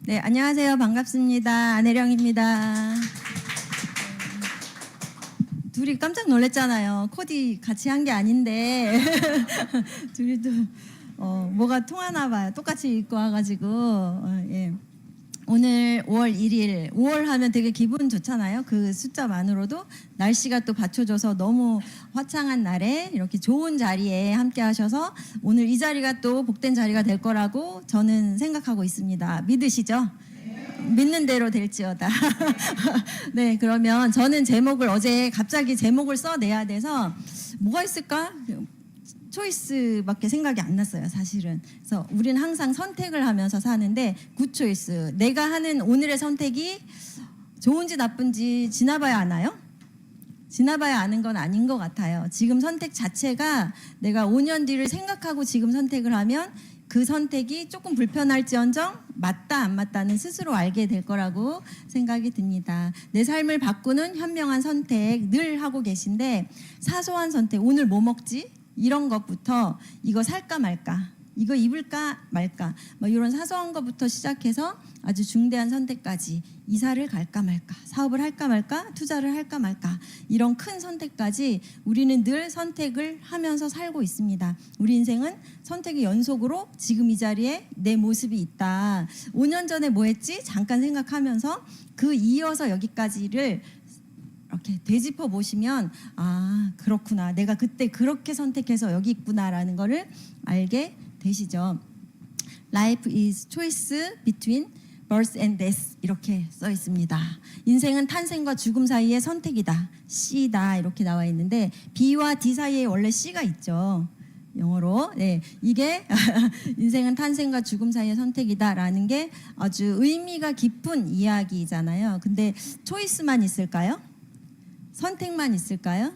네, 안녕하세요. 반갑습니다. 안혜령입니다. 둘이 깜짝 놀랐잖아요. 코디 같이 한 게 아닌데 둘이 또 뭐가 통하나 봐요. 똑같이 입고 와가지고 예. 오늘 5월 1일, 5월 하면 되게 기분 좋잖아요. 그 숫자만으로도 날씨가 또 받쳐줘서 너무 화창한 날에 이렇게 좋은 자리에 함께 하셔서 오늘 이 자리가 또 복된 자리가 될 거라고 저는 생각하고 있습니다. 믿으시죠? 믿는 대로 될지어다. 네, 그러면 저는 제목을 어제 갑자기 제목을 써내야 돼서 뭐가 있을까? 초이스밖에 생각이 안 났어요, 사실은. 그래서 우리는 항상 선택을 하면서 사는데 굿 초이스. 내가 하는 오늘의 선택이 좋은지 나쁜지 지나봐야 아나요? 지나봐야 아는 건 아닌 것 같아요. 지금 선택 자체가 내가 5년 뒤를 생각하고 지금 선택을 하면 그 선택이 조금 불편할지언정 맞다 안 맞다는 스스로 알게 될 거라고 생각이 듭니다. 내 삶을 바꾸는 현명한 선택 늘 하고 계신데 사소한 선택, 오늘 뭐 먹지? 이런 것부터 이거 살까 말까, 이거 입을까 말까, 뭐 이런 사소한 것부터 시작해서 아주 중대한 선택까지, 이사를 갈까 말까, 사업을 할까 말까, 투자를 할까 말까, 이런 큰 선택까지 우리는 늘 선택을 하면서 살고 있습니다. 우리 인생은 선택의 연속으로 지금 이 자리에 내 모습이 있다. 5년 전에 뭐 했지? 잠깐 생각하면서 그 이어서 여기까지를 이렇게 되짚어 보시면 아, 그렇구나. 내가 그때 그렇게 선택해서 여기 있구나라는 거를 알게 되시죠. Life is choice between birth and death 이렇게 써 있습니다. 인생은 탄생과 죽음 사이의 선택이다. C다 이렇게 나와 있는데 B와 D 사이에 원래 C가 있죠. 영어로. 네, 이게 인생은 탄생과 죽음 사이의 선택이다라는 게 아주 의미가 깊은 이야기잖아요. 근데 초이스만 있을까요? 선택만 있을까요?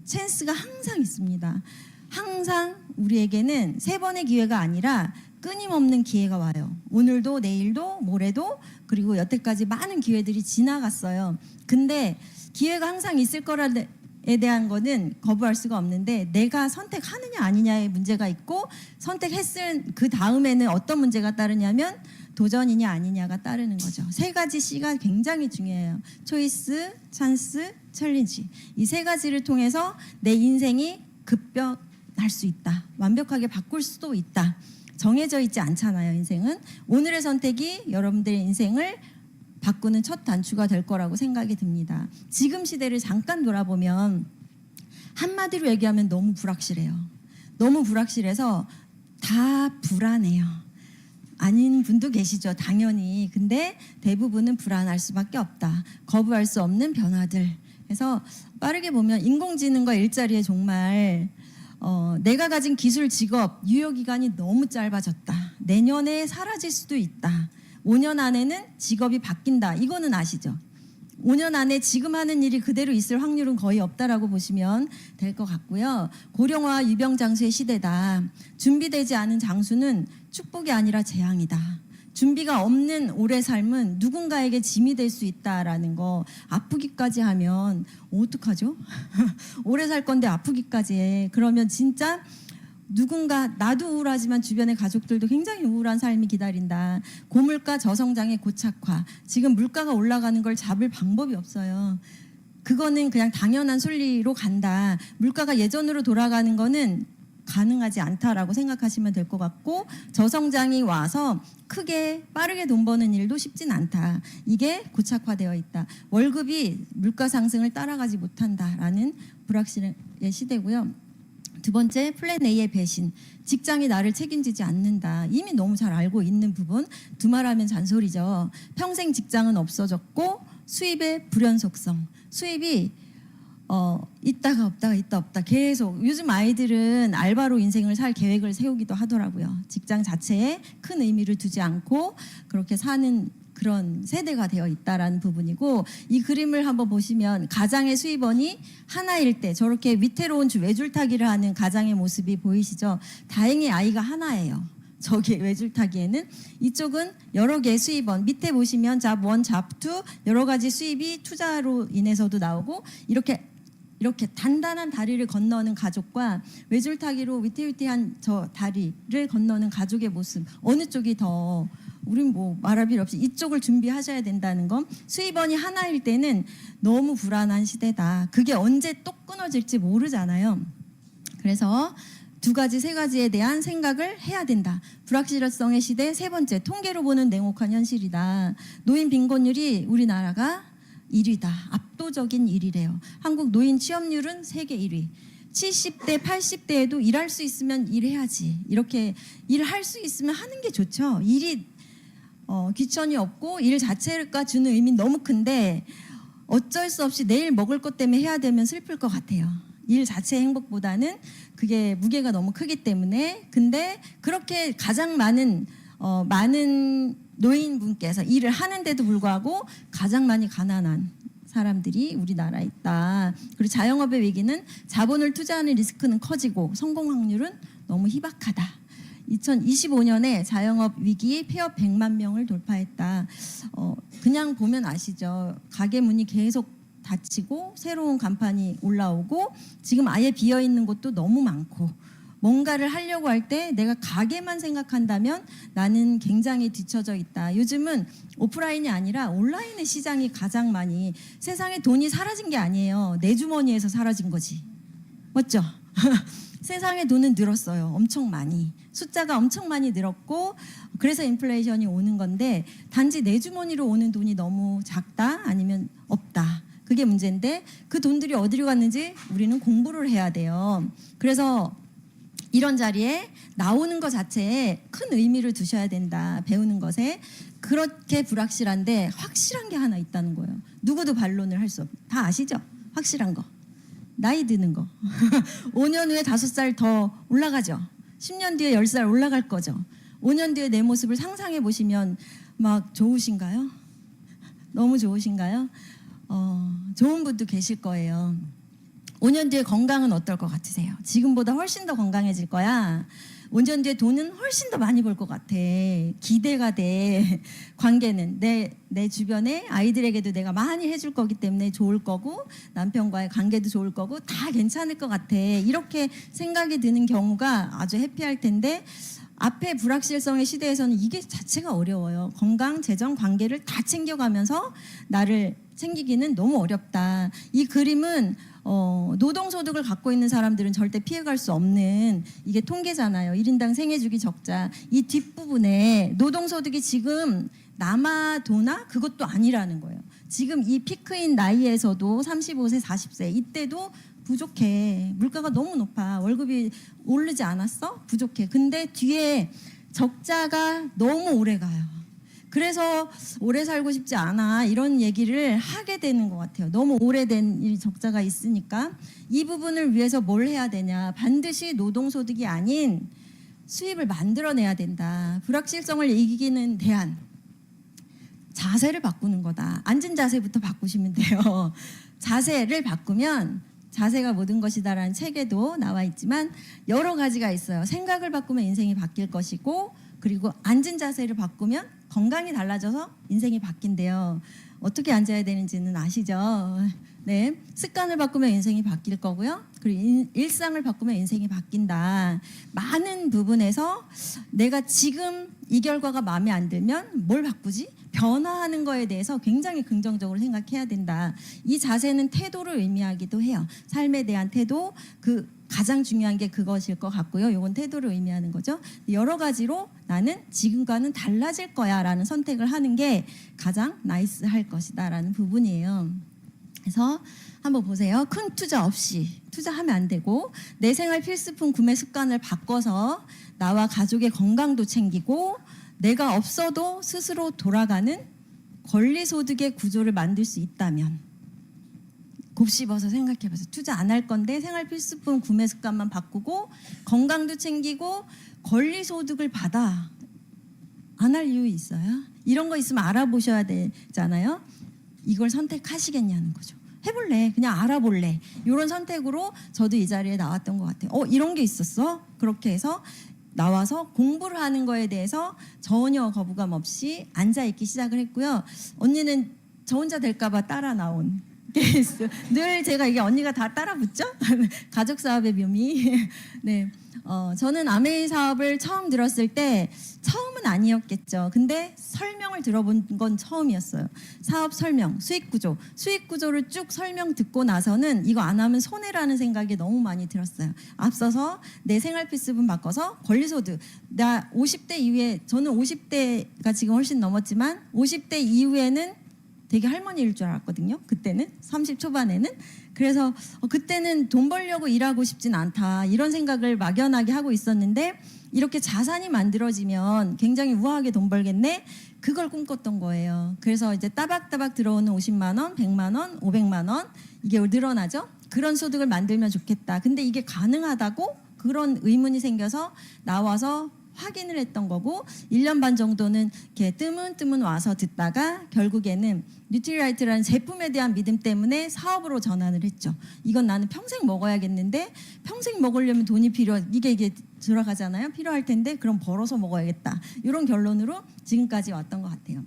찬스가 항상 있습니다. 항상 우리에게는 3번의 기회가 아니라 끊임없는 기회가 와요. 오늘도 내일도 모레도 그리고 여태까지 많은 기회들이 지나갔어요. 근데 기회가 항상 있을 거라에 대한 거는 거부할 수가 없는데 내가 선택하느냐 아니냐의 문제가 있고 선택했을 그 다음에는 어떤 문제가 따르냐면 도전이냐 아니냐가 따르는 거죠. 3가지 C가 굉장히 중요해요. 초이스, 찬스, 챌린지. 이 3가지를 통해서 내 인생이 급변할 수 있다. 완벽하게 바꿀 수도 있다. 정해져 있지 않잖아요, 인생은. 오늘의 선택이 여러분들의 인생을 바꾸는 첫 단추가 될 거라고 생각이 듭니다. 지금 시대를 잠깐 돌아보면 한마디로 얘기하면 너무 불확실해요. 너무 불확실해서 다 불안해요. 아닌 분도 계시죠, 당연히. 근데 대부분은 불안할 수밖에 없다. 거부할 수 없는 변화들. 그래서 빠르게 보면 인공지능과 일자리에 정말 내가 가진 기술, 직업, 유효기간이 너무 짧아졌다. 내년에 사라질 수도 있다. 5년 안에는 직업이 바뀐다. 이거는 아시죠? 5년 안에 지금 하는 일이 그대로 있을 확률은 거의 없다라고 보시면 될 것 같고요. 고령화 유병장수의 시대다. 준비되지 않은 장수는 축복이 아니라 재앙이다. 준비가 없는 오래 삶은 누군가에게 짐이 될 수 있다라는 거. 아프기까지 하면 어떡하죠? 오래 살 건데 아프기까지 해. 그러면 진짜 누군가, 나도 우울하지만 주변의 가족들도 굉장히 우울한 삶이 기다린다. 고물가 저성장의 고착화. 지금 물가가 올라가는 걸 잡을 방법이 없어요. 그거는 그냥 당연한 순리로 간다. 물가가 예전으로 돌아가는 거는 가능하지 않다라고 생각하시면 될 것 같고, 저성장이 와서 크게 빠르게 돈 버는 일도 쉽진 않다. 이게 고착화되어 있다. 월급이 물가 상승을 따라가지 못한다라는 불확실의 시대고요. 2번째, 플랜 A의 배신. 직장이 나를 책임지지 않는다. 이미 너무 잘 알고 있는 부분. 두말하면 잔소리죠. 평생 직장은 없어졌고 수입의 불연속성. 수입이 있다가 없다가 있다 없다 계속. 요즘 아이들은 알바로 인생을 살 계획을 세우기도 하더라고요. 직장 자체에 큰 의미를 두지 않고 그렇게 사는 그런 세대가 되어 있다라는 부분이고, 이 그림을 한번 보시면 가장의 수입원이 하나일 때 저렇게 위태로운 외줄타기를 하는 가장의 모습이 보이시죠? 다행히 아이가 하나예요. 저기 외줄타기에는. 이쪽은 여러 개의 수입원, 밑에 보시면 잡 1, 잡 2 여러 가지 수입이 투자로 인해서도 나오고 이렇게 이렇게 단단한 다리를 건너는 가족과 외줄타기로 위태위태한 저 다리를 건너는 가족의 모습, 어느 쪽이 더, 우린 뭐 말할 필요 없이 이쪽을 준비하셔야 된다는 건, 수입원이 하나일 때는 너무 불안한 시대다. 그게 언제 또 끊어질지 모르잖아요. 그래서 두 가지, 세 가지에 대한 생각을 해야 된다. 불확실성의 시대. 세 번째, 통계로 보는 냉혹한 현실이다. 노인 빈곤율이 우리나라가 1위다. 압도적인 1위래요. 한국 노인 취업률은 세계 1위. 70대, 80대에도 일할 수 있으면 일해야지. 이렇게 일할 수 있으면 하는 게 좋죠. 일이 귀천이 없고 일 자체가 주는 의미는 너무 큰데 어쩔 수 없이 내일 먹을 것 때문에 해야 되면 슬플 것 같아요. 일 자체의 행복보다는 그게 무게가 너무 크기 때문에. 근데 그렇게 가장 많은 노인분께서 일을 하는데도 불구하고 가장 많이 가난한 사람들이 우리나라에 있다. 그리고 자영업의 위기는 자본을 투자하는 리스크는 커지고 성공 확률은 너무 희박하다. 2025년에 자영업 위기 폐업 100만 명을 돌파했다. 그냥 보면 아시죠. 가게 문이 계속 닫히고 새로운 간판이 올라오고 지금 아예 비어 있는 곳도 너무 많고, 뭔가를 하려고 할 때 내가 가게만 생각한다면 나는 굉장히 뒤처져 있다. 요즘은 오프라인이 아니라 온라인의 시장이 가장 많이, 세상에 돈이 사라진 게 아니에요. 내 주머니에서 사라진 거지. 맞죠? 세상에 돈은 늘었어요. 엄청 많이. 숫자가 엄청 많이 늘었고, 그래서 인플레이션이 오는 건데, 단지 내 주머니로 오는 돈이 너무 작다? 아니면 없다? 그게 문제인데, 그 돈들이 어디로 갔는지 우리는 공부를 해야 돼요. 그래서 이런 자리에 나오는 것 자체에 큰 의미를 두셔야 된다. 배우는 것에. 그렇게 불확실한데 확실한 게 하나 있다는 거예요. 누구도 반론을 할 수 없어요. 다 아시죠? 확실한 거. 나이 드는 거. 5년 후에 5살 더 올라가죠. 10년 뒤에 10살 올라갈 거죠. 5년 뒤에 내 모습을 상상해 보시면 막 좋으신가요? 너무 좋으신가요? 좋은 분도 계실 거예요. 5년 뒤에 건강은 어떨 것 같으세요? 지금보다 훨씬 더 건강해질 거야. 5년 뒤에 돈은 훨씬 더 많이 벌 것 같아. 기대가 돼. 관계는 내 주변에 아이들에게도 내가 많이 해줄 거기 때문에 좋을 거고, 남편과의 관계도 좋을 거고, 다 괜찮을 것 같아. 이렇게 생각이 드는 경우가 아주 해피할 텐데, 앞에 불확실성의 시대에서는 이게 자체가 어려워요. 건강, 재정, 관계를 다 챙겨가면서 나를 챙기기는 너무 어렵다. 이 그림은 노동소득을 갖고 있는 사람들은 절대 피해갈 수 없는, 이게 통계잖아요. 1인당 생애주기 적자. 이 뒷부분에 노동소득이 지금 남아도나? 그것도 아니라는 거예요. 지금 이 피크인 나이에서도 35세, 40세 이때도 부족해. 물가가 너무 높아. 월급이 오르지 않았어? 부족해. 근데 뒤에 적자가 너무 오래 가요. 그래서 오래 살고 싶지 않아, 이런 얘기를 하게 되는 것 같아요. 너무 오래된 이 적자가 있으니까. 이 부분을 위해서 뭘 해야 되냐. 반드시 노동소득이 아닌 수입을 만들어내야 된다. 불확실성을 이기는 대안, 자세를 바꾸는 거다. 앉은 자세부터 바꾸시면 돼요. 자세를 바꾸면, 자세가 모든 것이다라는 책에도 나와 있지만 여러 가지가 있어요. 생각을 바꾸면 인생이 바뀔 것이고, 그리고 앉은 자세를 바꾸면 건강이 달라져서 인생이 바뀐대요. 어떻게 앉아야 되는지는 아시죠? 네, 습관을 바꾸면 인생이 바뀔 거고요. 그리고 일상을 바꾸면 인생이 바뀐다. 많은 부분에서 내가 지금 이 결과가 마음에 안 들면 뭘 바꾸지? 변화하는 거에 대해서 굉장히 긍정적으로 생각해야 된다. 이 자세는 태도를 의미하기도 해요. 삶에 대한 태도, 가장 중요한 게 그것일 것 같고요. 이건 태도를 의미하는 거죠. 여러 가지로 나는 지금과는 달라질 거야 라는 선택을 하는 게 가장 나이스할 것이다 라는 부분이에요. 그래서 한번 보세요. 큰 투자 없이, 투자하면 안 되고, 내 생활 필수품 구매 습관을 바꿔서 나와 가족의 건강도 챙기고, 내가 없어도 스스로 돌아가는 권리소득의 구조를 만들 수 있다면, 곱씹어서 생각해봐서 투자 안 할 건데 생활 필수품 구매 습관만 바꾸고 건강도 챙기고 권리소득을 받아, 안 할 이유 있어요? 이런 거 있으면 알아보셔야 되잖아요. 이걸 선택하시겠냐는 거죠. 해볼래, 그냥 알아볼래, 이런 선택으로 저도 이 자리에 나왔던 것 같아요. 이런 게 있었어? 그렇게 해서 나와서 공부를 하는 거에 대해서 전혀 거부감 없이 앉아있기 시작을 했고요. 언니는 저 혼자 될까 봐 따라 나온 케이스. 늘 제가 이게 언니가 다 따라 붙죠? 가족 사업의 묘미. 네. 저는 아메이 사업을 처음 들었을 때 처음은 아니었겠죠. 근데 설명을 들어본 건 처음이었어요. 사업 설명, 수익 구조를 쭉 설명 듣고 나서는 이거 안 하면 손해라는 생각이 너무 많이 들었어요. 앞서서 내 생활 필수분 바꿔서 권리소득. 나 50대 이후에, 저는 50대가 지금 훨씬 넘었지만 50대 이후에는 되게 할머니일 줄 알았거든요. 그때는 30 초반에는. 그래서 그때는 돈 벌려고 일하고 싶진 않다 이런 생각을 막연하게 하고 있었는데 이렇게 자산이 만들어지면 굉장히 우아하게 돈 벌겠네 그걸 꿈꿨던 거예요. 그래서 이제 따박따박 들어오는 50만 원, 100만 원, 500만 원 이게 늘어나죠. 그런 소득을 만들면 좋겠다. 근데 이게 가능하다고 그런 의문이 생겨서 나와서 확인을 했던 거고 1년 반 정도는 이렇게 뜨문뜨문 와서 듣다가 결국에는 뉴트리라이트라는 제품에 대한 믿음 때문에 사업으로 전환을 했죠. 이건 나는 평생 먹어야겠는데 평생 먹으려면 돈이 이게 들어가잖아요. 필요할 텐데 그럼 벌어서 먹어야겠다. 이런 결론으로 지금까지 왔던 것 같아요.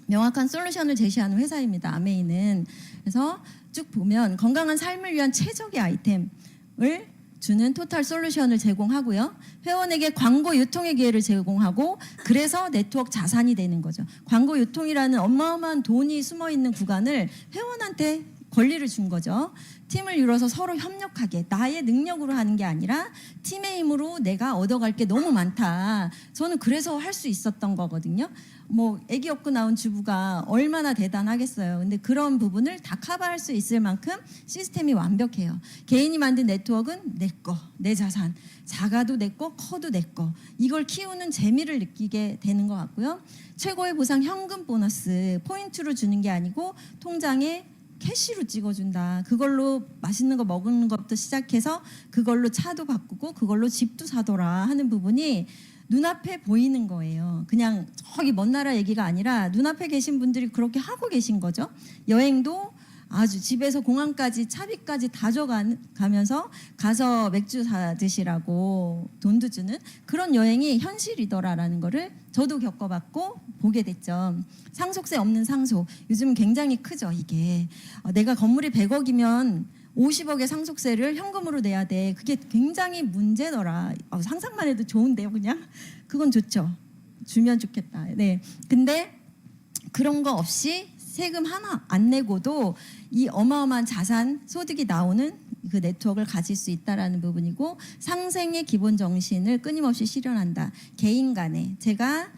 명확한 솔루션을 제시하는 회사입니다. 아메이는. 그래서 쭉 보면 건강한 삶을 위한 최적의 아이템을 주는 토탈 솔루션을 제공하고요. 회원에게 광고 유통의 기회를 제공하고 그래서 네트워크 자산이 되는 거죠. 광고 유통이라는 어마어마한 돈이 숨어있는 구간을 회원한테 권리를 준 거죠. 팀을 이뤄서 서로 협력하게 나의 능력으로 하는 게 아니라 팀의 힘으로 내가 얻어갈 게 너무 많다. 저는 그래서 할 수 있었던 거거든요. 뭐 아기 얻고 나온 주부가 얼마나 대단하겠어요. 근데 그런 부분을 다 커버할 수 있을 만큼 시스템이 완벽해요. 개인이 만든 네트워크는 내 거, 내 자산. 작아도 내 거, 커도 내 거. 이걸 키우는 재미를 느끼게 되는 것 같고요. 최고의 보상 현금 보너스, 포인트로 주는 게 아니고 통장에 캐시로 찍어준다. 그걸로 맛있는 거 먹는 것부터 시작해서 그걸로 차도 바꾸고 그걸로 집도 사더라 하는 부분이 눈앞에 보이는 거예요. 그냥 저기 먼 나라 얘기가 아니라 눈앞에 계신 분들이 그렇게 하고 계신 거죠. 여행도 아주 집에서 공항까지 차비까지 다 줘가면서 가서 맥주 사 드시라고 돈도 주는 그런 여행이 현실이더라라는 거를 저도 겪어봤고 보게 됐죠. 상속세 없는 상속. 요즘 굉장히 크죠 이게. 내가 건물이 100억이면 50억의 상속세를 현금으로 내야 돼. 그게 굉장히 문제더라. 상상만 해도 좋은데요 그냥. 그건 좋죠. 주면 좋겠다. 네. 근데 그런 거 없이 세금 하나 안 내고도 이 어마어마한 자산 소득이 나오는 그 네트워크를 가질 수 있다라는 부분이고 상생의 기본 정신을 끊임없이 실현한다. 개인 간에 제가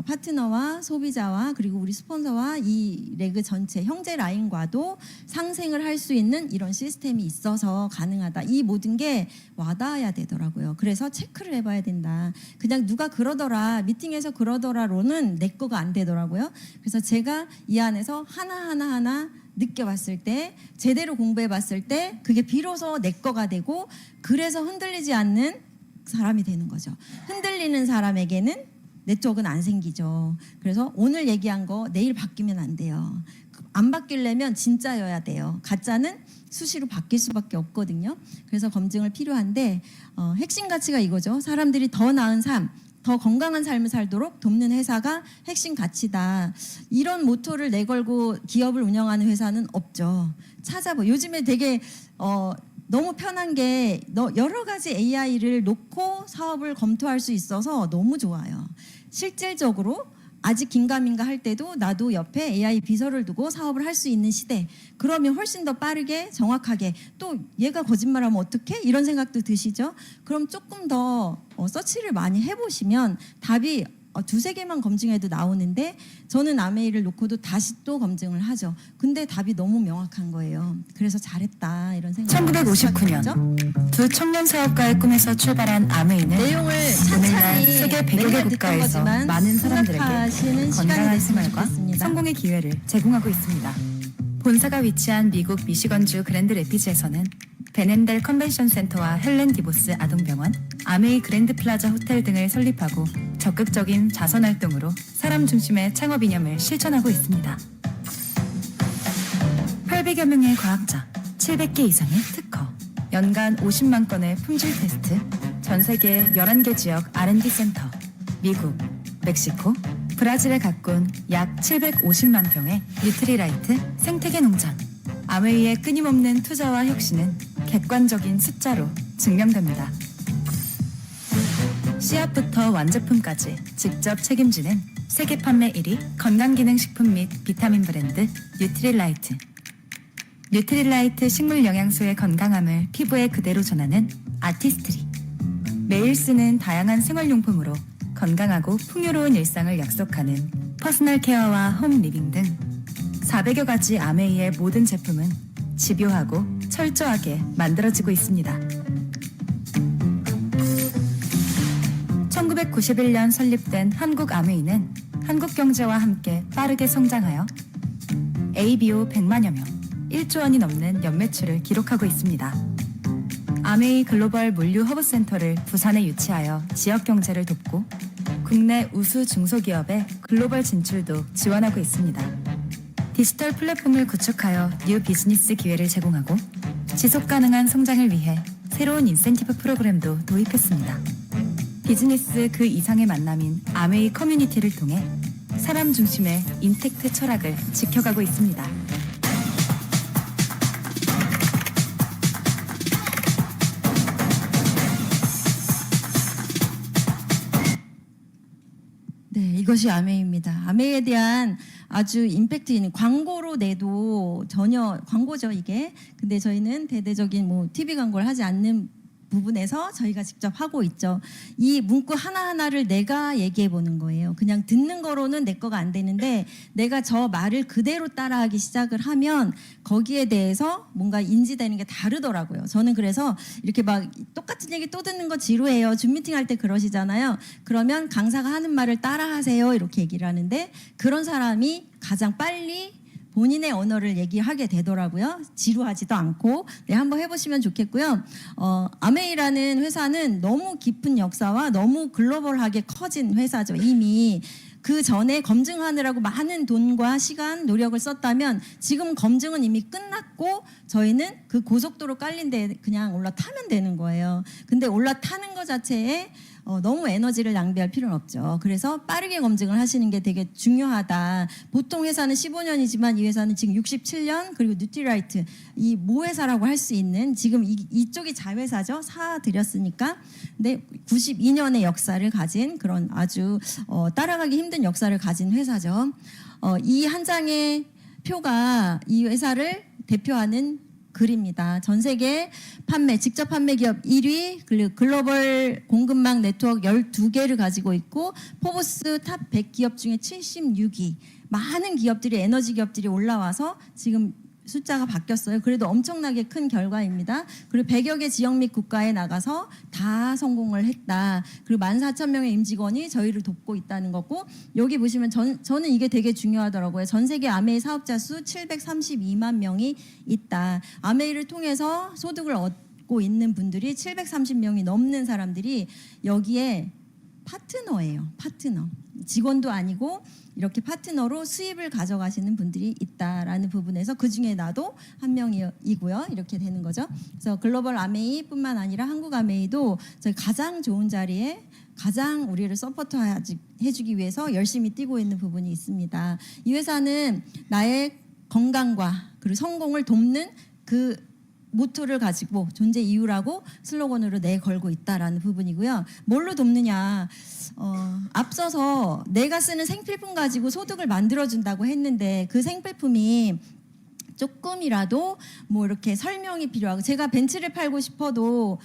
파트너와 소비자와 그리고 우리 스폰서와 이 레그 전체 형제 라인과도 상생을 할 수 있는 이런 시스템이 있어서 가능하다. 이 모든 게 와닿아야 되더라고요. 그래서 체크를 해봐야 된다. 그냥 누가 그러더라 미팅에서 그러더라로는 내 거가 안 되더라고요. 그래서 제가 이 안에서 하나 느껴봤을 때 제대로 공부해봤을 때 그게 비로소 내 거가 되고 그래서 흔들리지 않는 사람이 되는 거죠. 흔들리는 사람에게는 네트워크는 안 생기죠. 그래서 오늘 얘기한 거 내일 바뀌면 안 돼요. 안 바뀌려면 진짜여야 돼요. 가짜는 수시로 바뀔 수밖에 없거든요. 그래서 검증을 필요한데 핵심 가치가 이거죠. 사람들이 더 나은 삶, 더 건강한 삶을 살도록 돕는 회사가 핵심 가치다. 이런 모토를 내걸고 기업을 운영하는 회사는 없죠. 요즘에 되게 너무 편한 게 여러 가지 AI를 놓고 사업을 검토할 수 있어서 너무 좋아요. 실질적으로 아직 긴가민가 할 때도 나도 옆에 AI 비서를 두고 사업을 할 수 있는 시대. 그러면 훨씬 더 빠르게 정확하게 또 얘가 거짓말하면 어떡해? 이런 생각도 드시죠? 그럼 조금 더 서치를 많이 해보시면 답이 두세 개만 검증해도 나오는데 저는 아메이를 놓고도 다시 또 검증을 하죠. 근데 답이 너무 명확한 거예요. 그래서 잘했다 이런 생각이 1959년 두 청년 사업가의 꿈에서 출발한 아메이는 내용을 오늘날 차차히 세계 100여 개 국가에서 많은 사람들에게 건강한 생활과 성공의 기회를 제공하고 있습니다. 본사가 위치한 미국 미시건주 그랜드 레피즈에서는 베넨델 컨벤션 센터와 헬렌 기보스 아동병원, 아메이 그랜드 플라자 호텔 등을 설립하고 적극적인 자선 활동으로 사람 중심의 창업 이념을 실천하고 있습니다. 800여 명의 과학자, 700개 이상의 특허, 연간 50만 건의 품질 테스트, 전 세계 11개 지역 R&D 센터, 미국, 멕시코, 브라질에 가꾼 약 750만 평의 뉴트리라이트 생태계 농장, 아메이의 끊임없는 투자와 혁신은 객관적인 숫자로 증명됩니다. 씨앗부터 완제품까지 직접 책임지는 세계 판매 1위 건강기능식품 및 비타민 브랜드 뉴트릴라이트. 뉴트릴라이트 식물 영양소의 건강함을 피부에 그대로 전하는 아티스트리. 매일 쓰는 다양한 생활용품으로 건강하고 풍요로운 일상을 약속하는 퍼스널 케어와 홈 리빙 등 400여 가지 아메이의 모든 제품은 집요하고 철저하게 만들어지고 있습니다. 1991년 설립된 한국 아메이는 한국 경제와 함께 빠르게 성장하여 ABO 100만여 명, 1조 원이 넘는 연매출을 기록하고 있습니다. 아메이 글로벌 물류 허브센터를 부산에 유치하여 지역 경제를 돕고 국내 우수 중소기업의 글로벌 진출도 지원하고 있습니다. 디지털 플랫폼을 구축하여 뉴 비즈니스 기회를 제공하고 지속 가능한 성장을 위해 새로운 인센티브 프로그램도 도입했습니다. 비즈니스 그 이상의 만남인 아메이 커뮤니티를 통해 사람 중심의 인텍트 철학을 지켜가고 있습니다. 네, 이것이 아메이입니다. 아메이에 대한 아주 임팩트 있는 광고로 내도 전혀 광고죠, 이게. 근데 저희는 대대적인 뭐 TV 광고를 하지 않는 부분에서 저희가 직접 하고 있죠. 이 문구 하나하나를 내가 얘기해 보는 거예요. 그냥 듣는 거로는 내 거가 안 되는데 내가 저 말을 그대로 따라하기 시작을 하면 거기에 대해서 뭔가 인지되는 게 다르더라고요. 저는 그래서 이렇게 막 똑같은 얘기 또 듣는 거 지루해요. 줌 미팅 할 때 그러시잖아요. 그러면 강사가 하는 말을 따라하세요. 이렇게 얘기를 하는데 그런 사람이 가장 빨리 본인의 언어를 얘기하게 되더라고요. 지루하지도 않고. 네, 한번 해보시면 좋겠고요. 아메이라는 회사는 너무 깊은 역사와 너무 글로벌하게 커진 회사죠. 이미 그 전에 검증하느라고 많은 돈과 시간, 노력을 썼다면 지금 검증은 이미 끝났고 저희는 그 고속도로 깔린 데 그냥 올라타면 되는 거예요. 근데 올라타는 것 자체에 너무 에너지를 낭비할 필요는 없죠. 그래서 빠르게 검증을 하시는 게 되게 중요하다. 보통 회사는 15년이지만 이 회사는 지금 67년 그리고 뉴트리라이트 이 모회사라고 할 수 있는 지금 이쪽이 자회사죠. 사들였으니까. 근데 92년의 역사를 가진 그런 아주 따라가기 힘든 역사를 가진 회사죠. 이 한 장의 표가 이 회사를 대표하는 글입니다. 전 세계 직접 판매 기업 1위, 그리고 글로벌 공급망 네트워크 12개를 가지고 있고 포브스 탑 100 기업 중에 76위. 많은 기업들이 에너지 기업들이 올라와서 지금 숫자가 바뀌었어요. 그래도 엄청나게 큰 결과입니다. 그리고 100여 개 지역 및 국가에 나가서 다 성공을 했다. 그리고 14,000명의 임직원이 저희를 돕고 있다는 거고 여기 보시면 저는 이게 되게 중요하더라고요. 전 세계 아메이 사업자 수 732만 명이 있다. 아메이를 통해서 소득을 얻고 있는 분들이 730명이 넘는 사람들이 여기에 파트너예요. 파트너. 직원도 아니고 이렇게 파트너로 수입을 가져가시는 분들이 있다라는 부분에서 그중에 나도 한 명이고요. 이렇게 되는 거죠. 그래서 글로벌 아메이뿐만 아니라 한국 아메이도 저희 가장 좋은 자리에 가장 우리를 서포트 해주기 위해서 열심히 뛰고 있는 부분이 있습니다. 이 회사는 나의 건강과 그리고 성공을 돕는 그 모토를 가지고 존재 이유라고 슬로건으로 내걸고 있다라는 부분이고요. 뭘로 돕느냐? 앞서서 내가 쓰는 생필품 가지고 소득을 만들어준다고 했는데 그 생필품이 조금이라도 뭐 이렇게 설명이 필요하고 제가 벤츠를 팔고 싶어도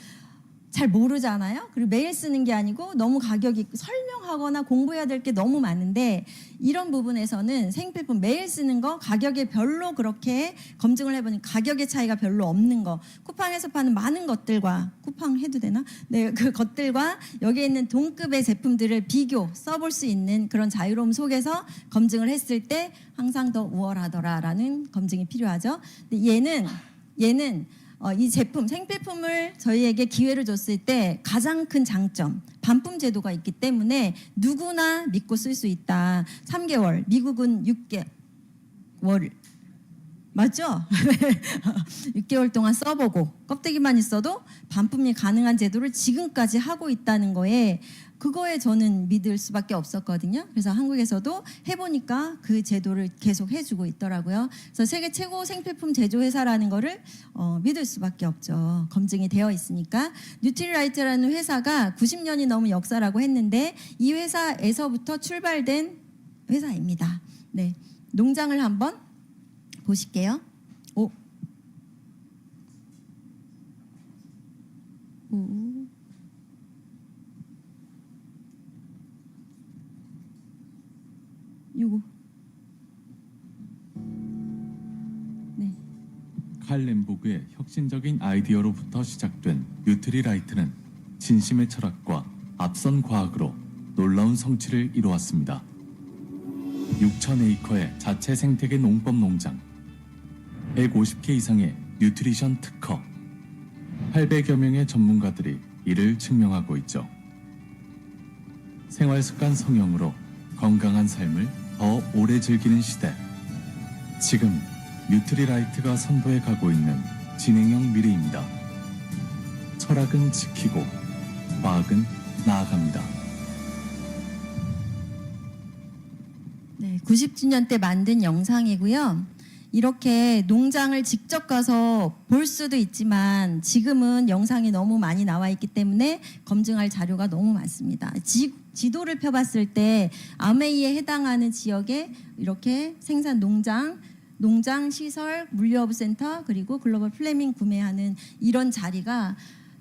잘 모르잖아요. 그리고 매일 쓰는 게 아니고 너무 가격이 설명하거나 공부해야 될 게 너무 많은데 이런 부분에서는 생필품 매일 쓰는 거 가격에 별로 그렇게 검증을 해보니 가격의 차이가 별로 없는 거 쿠팡에서 파는 많은 것들과 쿠팡 해도 되나? 네, 그 것들과 여기에 있는 동급의 제품들을 비교 써볼 수 있는 그런 자유로움 속에서 검증을 했을 때 항상 더 우월하더라라는 검증이 필요하죠. 근데 얘는 이 제품, 생필품을 저희에게 기회를 줬을 때 가장 큰 장점, 반품 제도가 있기 때문에 누구나 믿고 쓸 수 있다. 3개월, 미국은 6개월, 맞죠? 6개월 동안 써보고 껍데기만 있어도 반품이 가능한 제도를 지금까지 하고 있다는 거에 그거에 저는 믿을 수밖에 없었거든요. 그래서 한국에서도 해보니까 그 제도를 계속 해주고 있더라고요. 그래서 세계 최고 생필품 제조 회사라는 거를 믿을 수밖에 없죠. 검증이 되어 있으니까. 뉴트리라이트라는 회사가 90년이 넘은 역사라고 했는데 이 회사에서부터 출발된 회사입니다. 네, 농장을 한번 보실게요. 오. 요거. 네. 칼 렘보그의 혁신적인 아이디어로부터 시작된 뉴트리라이트는 진심의 철학과 앞선 과학으로 놀라운 성취를 이루었습니다. 6,000에이커의 자체 생태계 농법 농장, 150개 이상의 뉴트리션 특허, 800여 명의 전문가들이 이를 증명하고 있죠. 생활습관 성형으로 건강한 삶을 더 오래 즐기는 시대. 지금 뉴트리라이트가 선도해 가고 있는 진행형 미래입니다. 철학은 지키고 과학은 나아갑니다. 네, 90주년 때 만든 영상이고요. 이렇게 농장을 직접 가서 볼 수도 있지만 지금은 영상이 너무 많이 나와 있기 때문에 검증할 자료가 너무 많습니다. 지도를 펴봤을 때 아메이에 해당하는 지역에 이렇게 생산 농장 시설, 물류허브센터 그리고 글로벌 플래밍 구매하는 이런 자리가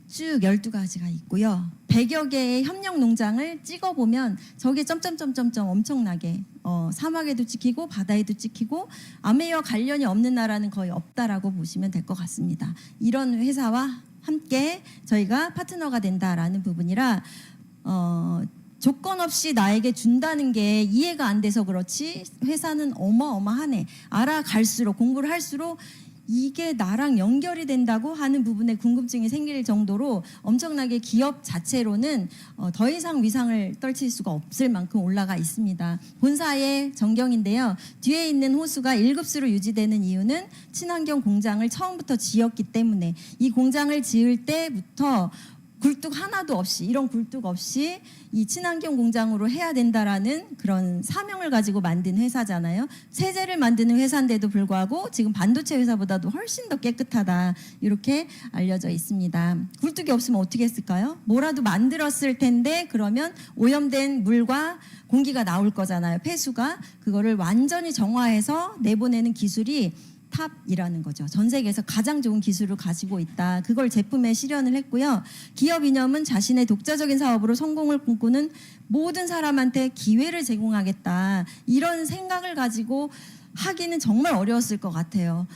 쭉 12가지가 있고요. 100여 개의 협력 농장을 찍어보면 저게 점점점점점 엄청나게 사막에도 찍히고 바다에도 찍히고 아메이와 관련이 없는 나라는 거의 없다라고 보시면 될 것 같습니다. 이런 회사와 함께 저희가 파트너가 된다라는 부분이라 조건 없이 나에게 준다는 게 이해가 안 돼서 그렇지 회사는 어마어마하네. 알아갈수록 공부를 할수록 이게 나랑 연결이 된다고 하는 부분에 궁금증이 생길 정도로 엄청나게 기업 자체로는 더 이상 위상을 떨칠 수가 없을 만큼 올라가 있습니다. 본사의 전경인데요. 뒤에 있는 호수가 1급수로 유지되는 이유는 친환경 공장을 처음부터 지었기 때문에 이 공장을 지을 때부터 굴뚝 하나도 없이 이런 굴뚝 없이 이 친환경 공장으로 해야 된다라는 그런 사명을 가지고 만든 회사잖아요. 세제를 만드는 회사인데도 불구하고 지금 반도체 회사보다도 훨씬 더 깨끗하다 이렇게 알려져 있습니다. 굴뚝이 없으면 어떻게 했을까요? 뭐라도 만들었을 텐데 그러면 오염된 물과 공기가 나올 거잖아요. 폐수가 그거를 완전히 정화해서 내보내는 기술이 탑이라는 거죠. 전 세계에서 가장 좋은 기술을 가지고 있다. 그걸 제품에 실현을 했고요. 기업 이념은 자신의 독자적인 사업으로 성공을 꿈꾸는 모든 사람한테 기회를 제공하겠다. 이런 생각을 가지고 하기는 정말 어려웠을 것 같아요.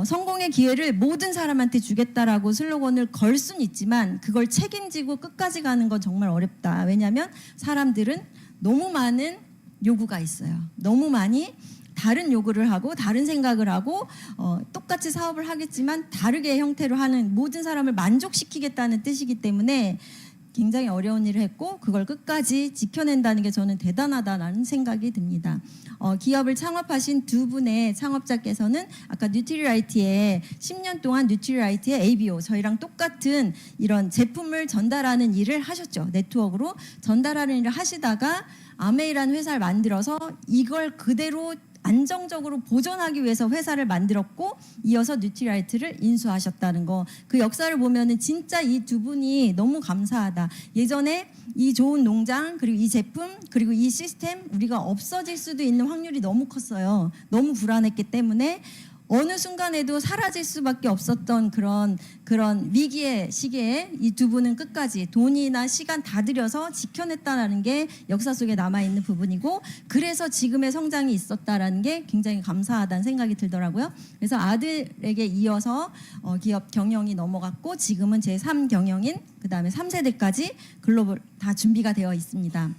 성공의 기회를 모든 사람한테 주겠다라고 슬로건을 걸 수는 있지만 그걸 책임지고 끝까지 가는 건 정말 어렵다. 왜냐하면 사람들은 너무 많은 요구가 있어요. 너무 많이 다른 요구를 하고 다른 생각을 하고 똑같이 사업을 하겠지만 다르게 형태로 하는 모든 사람을 만족시키겠다는 뜻이기 때문에 굉장히 어려운 일을 했고 그걸 끝까지 지켜낸다는 게 저는 대단하다라는 생각이 듭니다. 기업을 창업하신 두 분의 창업자께서는 아까 뉴트리라이트에 10년 동안 뉴트리라이트의 ABO 저희랑 똑같은 이런 제품을 전달하는 일을 하셨죠. 네트워크로 전달하는 일을 하시다가 아메이라는 회사를 만들어서 이걸 그대로 안정적으로 보존하기 위해서 회사를 만들었고 이어서 뉴트리라이트를 인수하셨다는 거. 그 역사를 보면은 진짜 이 두 분이 너무 감사하다. 예전에 이 좋은 농장 그리고 이 제품 그리고 이 시스템 우리가 없어질 수도 있는 확률이 너무 컸어요. 너무 불안했기 때문에 어느 순간에도 사라질 수밖에 없었던 그런 위기의 시기에 이 두 분은 끝까지 돈이나 시간 다 들여서 지켜냈다라는 게 역사 속에 남아있는 부분이고 그래서 지금의 성장이 있었다라는 게 굉장히 감사하다는 생각이 들더라고요. 그래서 아들에게 이어서 기업 경영이 넘어갔고 지금은 제3 경영인 그다음에 3세대까지 글로벌 다 준비가 되어 있습니다.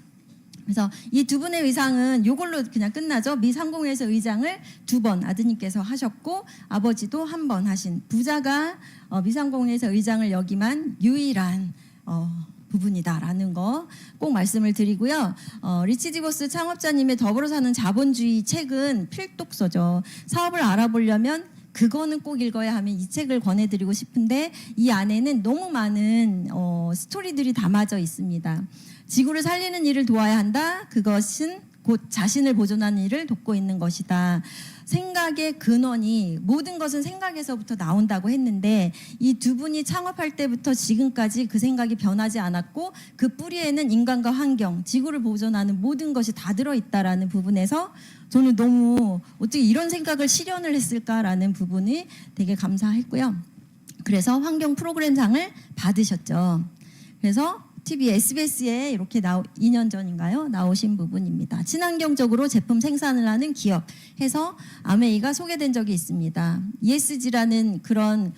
그래서 이 두 분의 의상은 이걸로 그냥 끝나죠. 미 상공회에서 의장을 2번 아드님께서 하셨고 아버지도 1번 하신 부자가 미 상공회에서 의장을 역임한 유일한 부분이다라는 거 꼭 말씀을 드리고요. 리치 디보스 창업자님의 더불어 사는 자본주의 책은 필독서죠. 사업을 알아보려면 그거는 꼭 읽어야 하면 이 책을 권해드리고 싶은데 이 안에는 너무 많은 스토리들이 담아져 있습니다. 지구를 살리는 일을 도와야 한다. 그것은 곧 자신을 보존하는 일을 돕고 있는 것이다. 생각의 근원이 모든 것은 생각에서부터 나온다고 했는데 이 두 분이 창업할 때부터 지금까지 그 생각이 변하지 않았고 그 뿌리에는 인간과 환경, 지구를 보존하는 모든 것이 다 들어있다라는 부분에서 저는 너무 어떻게 이런 생각을 실현을 했을까라는 부분이 되게 감사했고요. 그래서 환경 프로그램상을 받으셨죠. 그래서 TV SBS에 이렇게 2년 전인가요? 나오신 부분입니다. 친환경적으로 제품 생산을 하는 기업 해서 아메이가 소개된 적이 있습니다. ESG라는 그런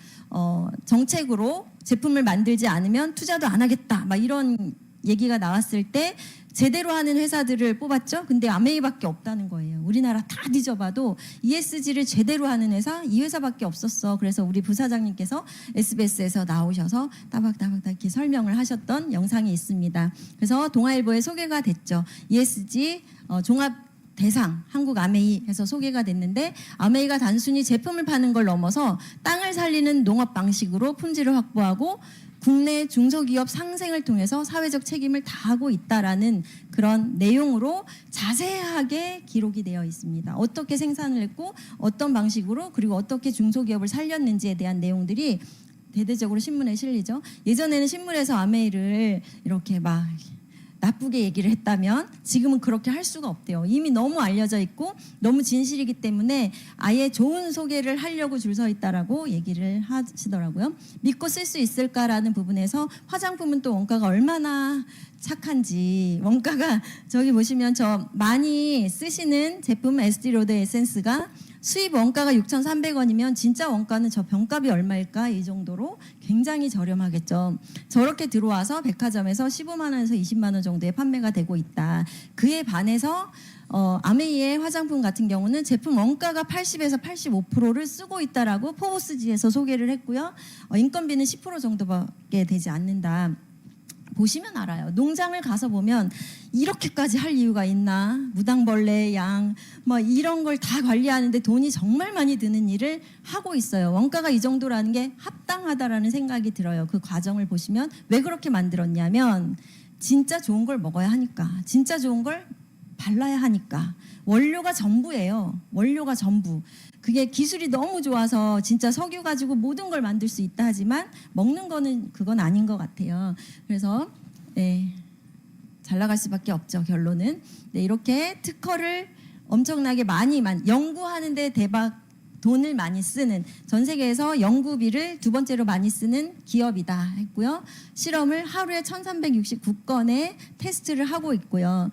정책으로 제품을 만들지 않으면 투자도 안 하겠다. 막 이런 얘기가 나왔을 때 제대로 하는 회사들을 뽑았죠. 근데 아메이밖에 없다는 거예요. 우리나라 다 뒤져봐도 ESG를 제대로 하는 회사 이 회사밖에 없었어. 그래서 우리 부사장님께서 SBS에서 나오셔서 따박따박 이렇게 설명을 하셨던 영상이 있습니다. 그래서 동아일보에 소개가 됐죠. ESG 종합 대상 한국 아메이 해서 소개가 됐는데 아메이가 단순히 제품을 파는 걸 넘어서 땅을 살리는 농업 방식으로 품질을 확보하고 국내 중소기업 상생을 통해서 사회적 책임을 다하고 있다라는 그런 내용으로 자세하게 기록이 되어 있습니다. 어떻게 생산을 했고 어떤 방식으로 그리고 어떻게 중소기업을 살렸는지에 대한 내용들이 대대적으로 신문에 실리죠. 예전에는 신문에서 아메이를 이렇게 막 나쁘게 얘기를 했다면 지금은 그렇게 할 수가 없대요. 이미 너무 알려져 있고 너무 진실이기 때문에 아예 좋은 소개를 하려고 줄 서 있다라고 얘기를 하시더라고요. 믿고 쓸 수 있을까라는 부분에서 화장품은 또 원가가 얼마나 착한지 원가가 저기 보시면 저 많이 쓰시는 제품 에스티로드 에센스가 수입 원가가 6,300원이면 진짜 원가는 저 병값이 얼마일까? 이 정도로 굉장히 저렴하겠죠. 저렇게 들어와서 백화점에서 15만 원에서 20만 원 정도에 판매가 되고 있다. 그에 반해서 아메이의 화장품 같은 경우는 제품 원가가 80에서 85%를 쓰고 있다라고 포브스지에서 소개를 했고요. 인건비는 10% 정도밖에 되지 않는다. 보시면 알아요. 농장을 가서 보면 이렇게까지 할 이유가 있나? 무당벌레, 양, 뭐 이런 걸 다 관리하는데 돈이 정말 많이 드는 일을 하고 있어요. 원가가 이 정도라는 게 합당하다라는 생각이 들어요. 그 과정을 보시면 왜 그렇게 만들었냐면 진짜 좋은 걸 먹어야 하니까, 진짜 좋은 걸 발라야 하니까. 원료가 전부예요. 원료가 전부. 그게 기술이 너무 좋아서 진짜 석유 가지고 모든 걸 만들 수 있다 하지만 먹는 거는 그건 아닌 것 같아요. 그래서 잘 나갈 수밖에 없죠. 결론은. 이렇게 특허를 엄청나게 많이 연구하는데 대박 돈을 많이 쓰는 전 세계에서 연구비를 두 번째로 많이 쓰는 기업이다 했고요. 실험을 하루에 1369건의 테스트를 하고 있고요.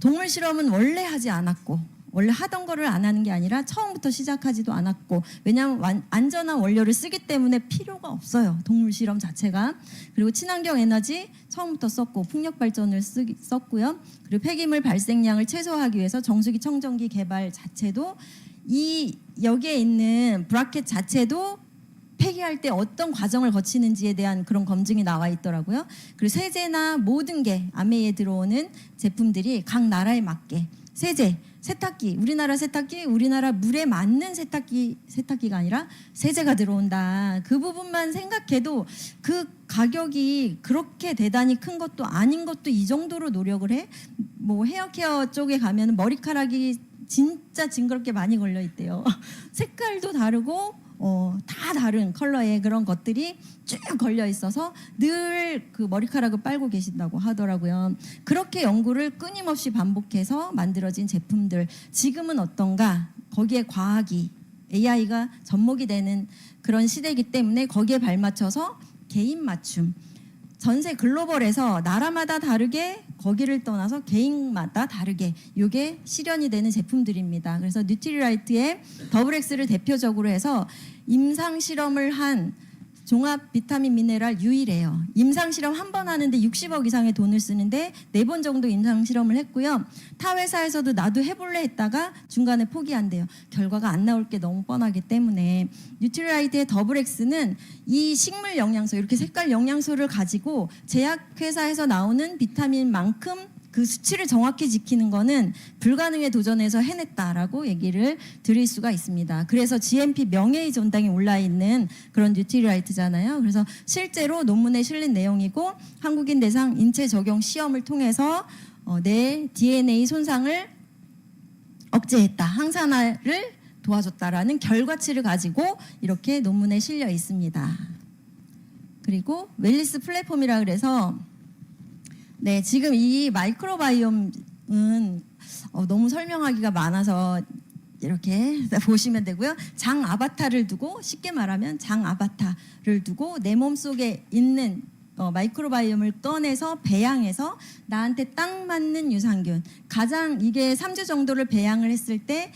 동물 실험은 원래 하지 않았고 원래 하던 거를 안 하는 게 아니라 처음부터 시작하지도 않았고 왜냐하면 안전한 원료를 쓰기 때문에 필요가 없어요. 동물 실험 자체가. 그리고 친환경 에너지 처음부터 썼고 풍력 발전을 썼고요. 그리고 폐기물 발생량을 최소화하기 위해서 정수기 청정기 개발 자체도 여기에 있는 브라켓 자체도 폐기할 때 어떤 과정을 거치는지에 대한 그런 검증이 나와 있더라고요. 그리고 세제나 모든 게 아메이에 들어오는 제품들이 각 나라에 맞게 세탁기, 우리나라 세탁기, 우리나라 물에 맞는 세탁기가 아니라 세제가 들어온다. 그 부분만 생각해도 그 가격이 그렇게 대단히 큰 것도 아닌 것도 이 정도로 노력을 해. 뭐 헤어케어 쪽에 가면 머리카락이 진짜 징그럽게 많이 걸려 있대요. 색깔도 다르고 다 다른 컬러의 그런 것들이 쭉 걸려 있어서 늘 그 머리카락을 빨고 계신다고 하더라고요. 그렇게 연구를 끊임없이 반복해서 만들어진 제품들 지금은 어떤가? 거기에 과학이 AI가 접목이 되는 그런 시대이기 때문에 거기에 발맞춰서 개인 맞춤 전세 글로벌에서 나라마다 다르게 거기를 떠나서 개인마다 다르게 이게 실현이 되는 제품들입니다. 그래서 뉴트리라이트의 더블엑스를 대표적으로 해서 임상 실험을 한 종합 비타민 미네랄 유일해요. 임상 실험 한 번 하는데 60억 이상의 돈을 쓰는데 4번 정도 임상 실험을 했고요. 타 회사에서도 나도 해볼래 했다가 중간에 포기한대요. 결과가 안 나올 게 너무 뻔하기 때문에. 뉴트리라이트의 더블 X는 이 식물 영양소, 이렇게 색깔 영양소를 가지고 제약회사에서 나오는 비타민만큼 그 수치를 정확히 지키는 거는 불가능에 도전해서 해냈다라고 얘기를 드릴 수가 있습니다. 그래서 GMP 명예의 전당에 올라 있는 그런 뉴트리라이트잖아요. 그래서 실제로 논문에 실린 내용이고 한국인 대상 인체 적용 시험을 통해서 내 DNA 손상을 억제했다, 항산화를 도와줬다라는 결과치를 가지고 이렇게 논문에 실려 있습니다. 그리고 웰리스 플랫폼이라 그래서 네, 지금 이 마이크로바이옴은 너무 설명하기가 많아서 이렇게 보시면 되고요. 장 아바타를 두고, 쉽게 말하면 장 아바타를 두고 내 몸속에 있는 마이크로바이옴을 꺼내서 배양해서 나한테 딱 맞는 유산균, 가장 이게 3주 정도를 배양을 했을 때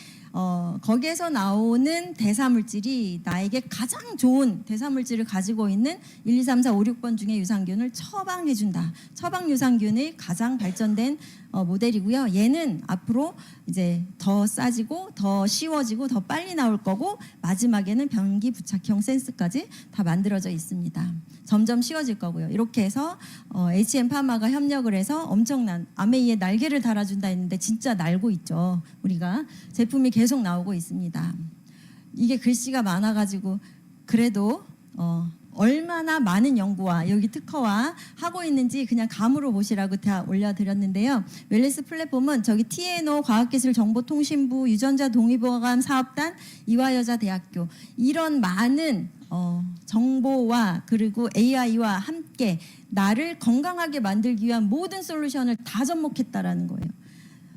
거기에서 나오는 대사물질이 나에게 가장 좋은 대사물질을 가지고 있는 1, 2, 3, 4, 5, 6번 중에 유산균을 처방해준다. 처방 유산균의 가장 발전된 모델이고요. 얘는 앞으로 이제 더 싸지고 더 쉬워지고 더 빨리 나올 거고 마지막에는 변기 부착형 센스까지 다 만들어져 있습니다. 점점 쉬워질 거고요. 이렇게 해서 HM 파마가 협력을 해서 엄청난 아메이에 날개를 달아준다 했는데 진짜 날고 있죠. 우리가 제품이 계속 나오고 있습니다. 이게 글씨가 많아가지고 그래도 얼마나 많은 연구와 여기 특허와 하고 있는지 그냥 감으로 보시라고 다 올려드렸는데요. 웰리스 플랫폼은 저기 TNO 과학기술정보통신부 유전자 동의보감 사업단 이화여자대학교 이런 많은 정보와 그리고 AI와 함께 나를 건강하게 만들기 위한 모든 솔루션을 다 접목했다라는 거예요.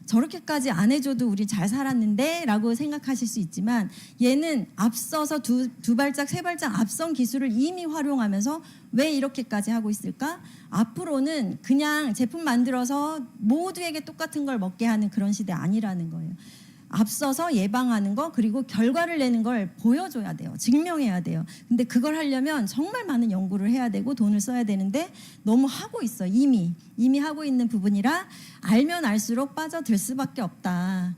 저렇게까지 안 해줘도 우리 잘 살았는데 라고 생각하실 수 있지만 얘는 앞서서 두 발짝 세 발짝 앞선 기술을 이미 활용하면서 왜 이렇게까지 하고 있을까? 앞으로는 그냥 제품 만들어서 모두에게 똑같은 걸 먹게 하는 그런 시대 아니라는 거예요. 앞서서 예방하는 거 그리고 결과를 내는 걸 보여줘야 돼요. 증명해야 돼요. 근데 그걸 하려면 정말 많은 연구를 해야 되고 돈을 써야 되는데 너무 하고 있어. 이미 하고 있는 부분이라 알면 알수록 빠져들 수밖에 없다.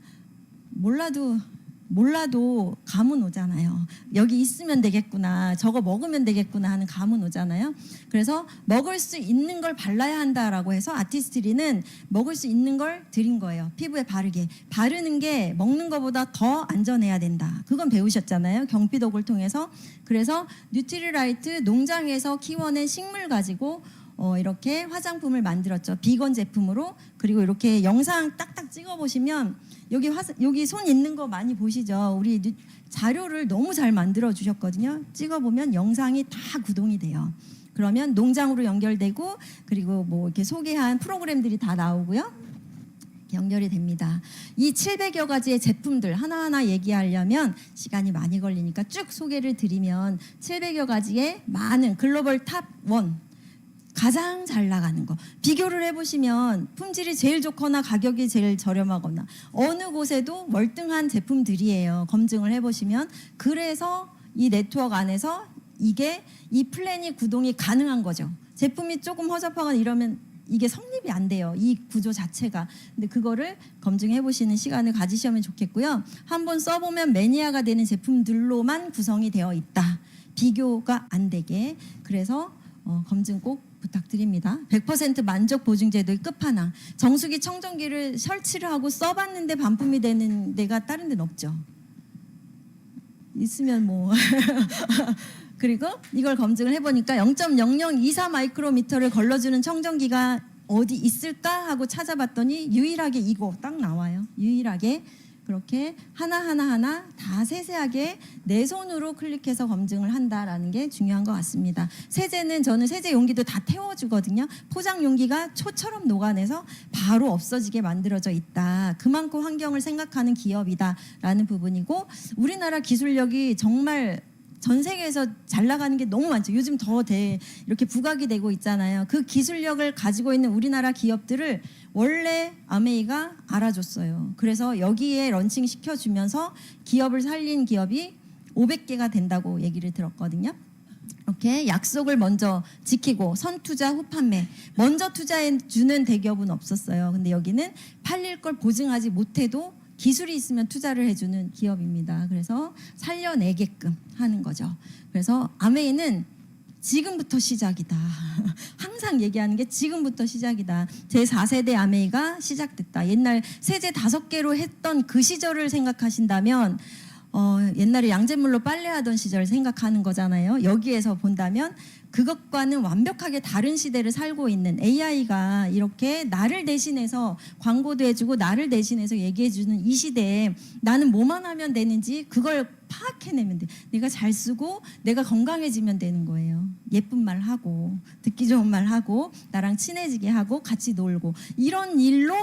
몰라도 감은 오잖아요. 여기 있으면 되겠구나, 저거 먹으면 되겠구나 하는 감은 오잖아요. 그래서 먹을 수 있는 걸 발라야 한다라고 해서 아티스트리는 먹을 수 있는 걸 드린 거예요. 피부에 바르게. 바르는 게 먹는 것보다 더 안전해야 된다. 그건 배우셨잖아요. 경피독을 통해서. 그래서 뉴트리라이트 농장에서 키워낸 식물 가지고 이렇게 화장품을 만들었죠. 비건 제품으로. 그리고 이렇게 영상 딱딱 찍어보시면 여기 손 있는 거 많이 보시죠. 우리 자료를 너무 잘 만들어 주셨거든요. 찍어보면 영상이 다 구동이 돼요. 그러면 농장으로 연결되고 그리고 뭐 이렇게 소개한 프로그램들이 다 나오고요. 연결이 됩니다. 이 700여 가지의 제품들 하나하나 얘기하려면 시간이 많이 걸리니까 쭉 소개를 드리면 700여 가지의 많은 글로벌 탑 1 가장 잘 나가는 거 비교를 해보시면 품질이 제일 좋거나 가격이 제일 저렴하거나 어느 곳에도 월등한 제품들이에요. 검증을 해보시면. 그래서 이 네트워크 안에서 이 플랜이 구동이 가능한 거죠. 제품이 조금 허접하거나 이러면 이게 성립이 안 돼요. 이 구조 자체가. 근데 그거를 검증해 보시는 시간을 가지시면 좋겠고요. 한번 써보면 매니아가 되는 제품들로만 구성이 되어 있다. 비교가 안 되게. 그래서 검증 꼭 부탁드립니다. 100% 만족 보증제도의 끝판왕. 정수기 청정기를 설치를 하고 써봤는데 반품이 되는 데가 다른 데는 없죠. 있으면 뭐 그리고 이걸 검증을 해보니까 0.0024 마이크로미터를 걸러주는 청정기가 어디 있을까 하고 찾아봤더니 유일하게 이거 딱 나와요. 유일하게 그렇게 하나 다 세세하게 내 손으로 클릭해서 검증을 한다라는 게 중요한 것 같습니다. 세제는 저는 세제 용기도 다 태워주거든요. 포장 용기가 초처럼 녹아내서 바로 없어지게 만들어져 있다. 그만큼 환경을 생각하는 기업이다라는 부분이고 우리나라 기술력이 정말 전 세계에서 잘 나가는 게 너무 많죠. 요즘 더 이렇게 부각이 되고 있잖아요. 그 기술력을 가지고 있는 우리나라 기업들을 원래 아메이가 알아줬어요. 그래서 여기에 런칭 시켜주면서 기업을 살린 기업이 500개가 된다고 얘기를 들었거든요. 이렇게 약속을 먼저 지키고 선투자 후판매 먼저 투자해 주는 대기업은 없었어요. 근데 여기는 팔릴 걸 보증하지 못해도 기술이 있으면 투자를 해주는 기업입니다. 그래서 살려내게끔 하는 거죠. 그래서 아메이는 지금부터 시작이다. 항상 얘기하는 게 지금부터 시작이다. 제4세대 아메이가 시작됐다. 옛날 세제 5개로 했던 그 시절을 생각하신다면 옛날에 양잿물로 빨래하던 시절 생각하는 거잖아요. 여기에서 본다면 그것과는 완벽하게 다른 시대를 살고 있는 AI가 이렇게 나를 대신해서 광고도 해주고 나를 대신해서 얘기해주는 이 시대에 나는 뭐만 하면 되는지 그걸 파악해내면 돼. 내가 잘 쓰고 내가 건강해지면 되는 거예요. 예쁜 말 하고 듣기 좋은 말 하고 나랑 친해지게 하고 같이 놀고 이런 일로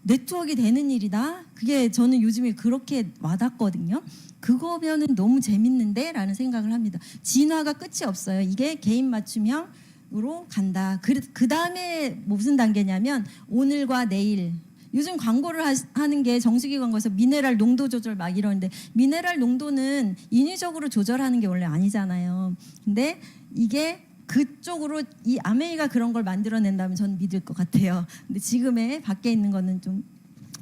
네트워크가 되는 일이다. 그게 저는 요즘에 그렇게 와닿거든요. 그거면은 너무 재밌는데 라는 생각을 합니다. 진화가 끝이 없어요. 이게 개인 맞춤형으로 간다. 그 다음에 무슨 단계냐면 오늘과 내일. 요즘 광고를 하는 게 정수기 광고에서 미네랄 농도 조절 막 이러는데 미네랄 농도는 인위적으로 조절하는 게 원래 아니잖아요. 근데 이게 그쪽으로 이 아메이가 그런 걸 만들어낸다면 저는 믿을 것 같아요. 근데 지금의 밖에 있는 거는 좀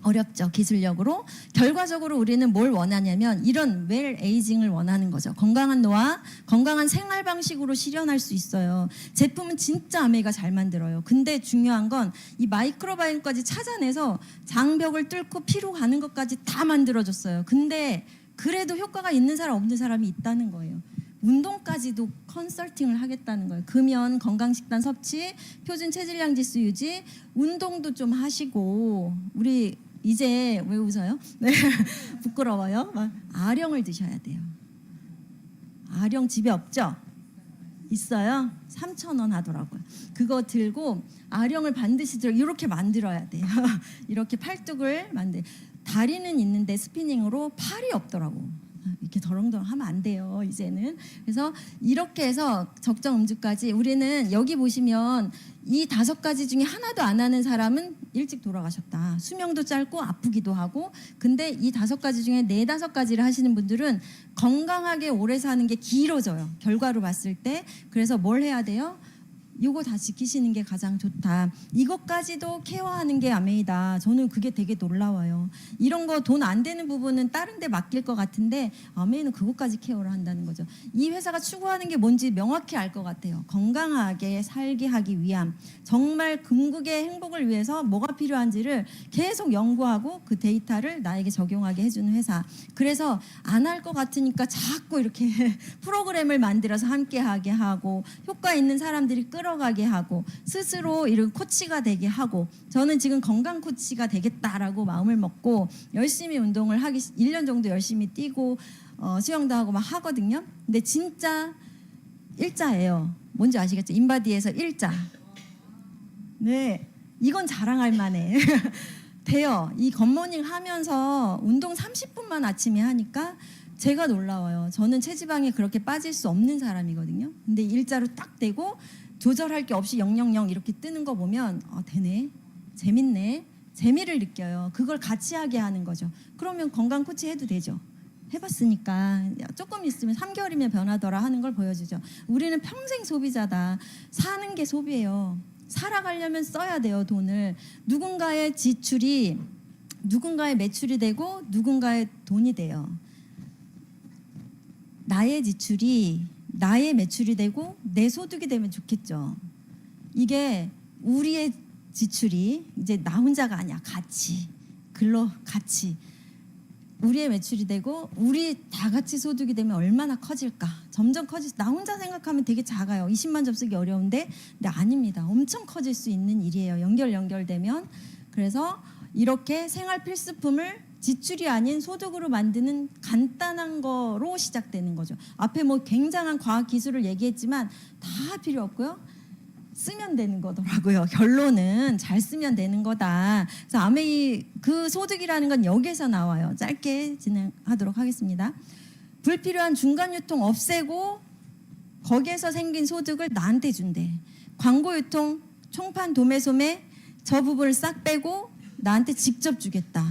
어렵죠. 기술력으로. 결과적으로 우리는 뭘 원하냐면 이런 웰 에이징을 원하는 거죠. 건강한 노화, 건강한 생활 방식으로 실현할 수 있어요. 제품은 진짜 아메이가 잘 만들어요. 근데 중요한 건 이 마이크로바이옴까지 찾아내서 장벽을 뚫고 피로 가는 것까지 다 만들어줬어요. 근데 그래도 효과가 있는 사람 없는 사람이 있다는 거예요. 운동까지도 컨설팅을 하겠다는 거예요. 금연, 건강식단 섭취, 표준 체질량 지수 유지, 운동도 좀 하시고 우리 이제 왜 웃어요? 네. 부끄러워요. 막 아령을 드셔야 돼요. 아령 집에 없죠? 있어요? 3,000원 하더라고요. 그거 들고 아령을 반드시 이렇게 만들어야 돼요. 이렇게 팔뚝을 다리는 있는데 스피닝으로 팔이 없더라고. 이렇게 덜렁덜렁 하면 안 돼요. 이제는. 그래서 이렇게 해서 적정 음주까지 우리는 여기 보시면 이 5가지 중에 하나도 안 하는 사람은 일찍 돌아가셨다. 수명도 짧고 아프기도 하고. 근데 이 5가지 중에 4, 5가지를 하시는 분들은 건강하게 오래 사는 게 길어져요. 결과로 봤을 때. 그래서 뭘 해야 돼요? 이거 다 지키시는 게 가장 좋다. 이것까지도 케어하는 게 아메이다. 저는 그게 되게 놀라워요. 이런 거 돈 안 되는 부분은 다른 데 맡길 것 같은데 아메이는 그것까지 케어를 한다는 거죠. 이 회사가 추구하는 게 뭔지 명확히 알 것 같아요. 건강하게 살게 하기 위함. 정말 궁극의 행복을 위해서 뭐가 필요한지를 계속 연구하고 그 데이터를 나에게 적용하게 해주는 회사. 그래서 안 할 것 같으니까 자꾸 이렇게 프로그램을 만들어서 함께하게 하고 효과 있는 사람들이 끌어가게 하고 스스로 이런 코치가 되게 하고 저는 지금 건강 코치가 되겠다라고 마음을 먹고 열심히 운동을 하기 1년 정도 열심히 뛰고 수영도 하고 막 하거든요. 근데 진짜 일자예요. 뭔지 아시겠죠? 인바디에서 일자. 네, 이건 자랑할 만해. 돼요. 이 굿모닝 하면서 운동 30분만 아침에 하니까 제가 놀라워요. 저는 체지방에 그렇게 빠질 수 없는 사람이거든요. 근데 일자로 딱 되고 조절할 게 없이 000 이렇게 뜨는 거 보면 되네, 재밌네, 재미를 느껴요. 그걸 같이 하게 하는 거죠. 그러면 건강 코치 해도 되죠. 해봤으니까 조금 있으면 3개월이면 변하더라 하는 걸 보여주죠. 우리는 평생 소비자다. 사는 게 소비예요. 살아가려면 써야 돼요. 돈을. 누군가의 지출이 누군가의 매출이 되고 누군가의 돈이 돼요. 나의 지출이 나의 매출이 되고 내 소득이 되면 좋겠죠. 이게 우리의 지출이 이제 나 혼자가 아니야. 같이 같이 우리의 매출이 되고 우리 다 같이 소득이 되면 얼마나 커질까. 점점 나 혼자 생각하면 되게 작아요. 20만 점 쓰기 어려운데 근데 아닙니다. 엄청 커질 수 있는 일이에요. 연결되면. 그래서 이렇게 생활 필수품을 지출이 아닌 소득으로 만드는 간단한 거로 시작되는 거죠. 앞에 뭐 굉장한 과학 기술을 얘기했지만 다 필요 없고요. 쓰면 되는 거더라고요. 결론은 잘 쓰면 되는 거다. 그래서 아메이 그 소득이라는 건 여기에서 나와요. 짧게 진행하도록 하겠습니다. 불필요한 중간 유통 없애고 거기에서 생긴 소득을 나한테 준대. 광고 유통, 총판 도매 소매 저 부분을 싹 빼고 나한테 직접 주겠다.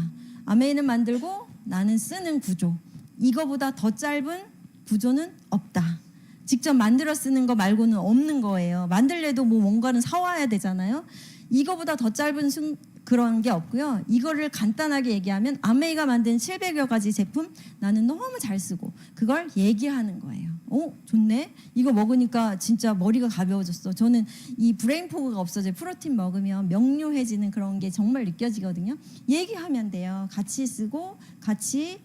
아메이는 만들고 나는 쓰는 구조. 이거보다 더 짧은 구조는 없다. 직접 만들어 쓰는 거 말고는 없는 거예요. 만들래도 뭐 뭔가는 사와야 되잖아요. 이거보다 더 짧은 그런 게 없고요. 이거를 간단하게 얘기하면 아메이가 만든 700여 가지 제품 나는 너무 잘 쓰고 그걸 얘기하는 거예요. 좋네. 이거 먹으니까 진짜 머리가 가벼워졌어. 저는 이 브레인 포그가 없어져요. 프로틴 먹으면 명료해지는 그런 게 정말 느껴지거든요. 얘기하면 돼요. 같이 쓰고 같이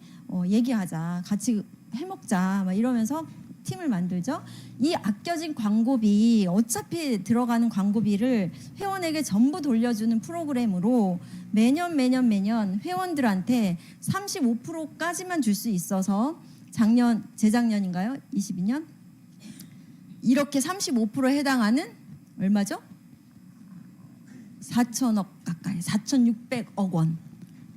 얘기하자. 같이 해먹자. 막 이러면서 팀을 만들죠. 이 아껴진 광고비, 어차피 들어가는 광고비를 회원에게 전부 돌려주는 프로그램으로 매년 회원들한테 35%까지만 줄 수 있어서 재작년인가요? 22년? 이렇게 35%에 해당하는 얼마죠? 4천억 가까이, 4,600억 원.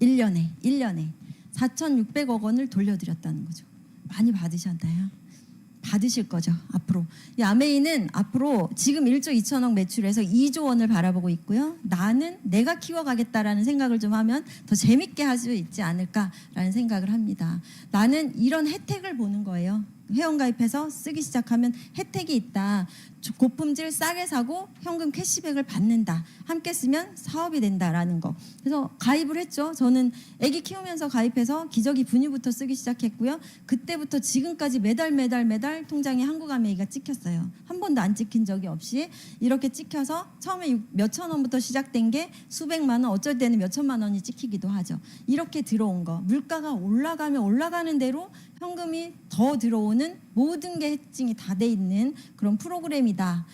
1년에 4,600억 원을 돌려드렸다는 거죠. 많이 받으셨나요? 받으실 거죠, 앞으로. 이 아메이는 앞으로 지금 1조 2천억 매출에서 2조 원을 바라보고 있고요. 나는 내가 키워가겠다라는 생각을 좀 하면 더 재밌게 할 수 있지 않을까라는 생각을 합니다. 나는 이런 혜택을 보는 거예요. 회원가입해서 쓰기 시작하면 혜택이 있다. 고품질 싸게 사고 현금 캐시백을 받는다. 함께 쓰면 사업이 된다라는 거. 그래서 가입을 했죠. 저는 아기 키우면서 가입해서 기저귀 분유부터 쓰기 시작했고요. 그때부터 지금까지 매달 통장에 한국아메이가 찍혔어요. 한 번도 안 찍힌 적이 없이 이렇게 찍혀서 처음에 몇천 원부터 시작된 게 수백만 원, 어쩔 때는 몇천만 원이 찍히기도 하죠. 이렇게 들어온 거. 물가가 올라가면 올라가는 대로 현금이 더 들어오는 모든 게 해칭이 다 돼 있는 그런 프로그램이다.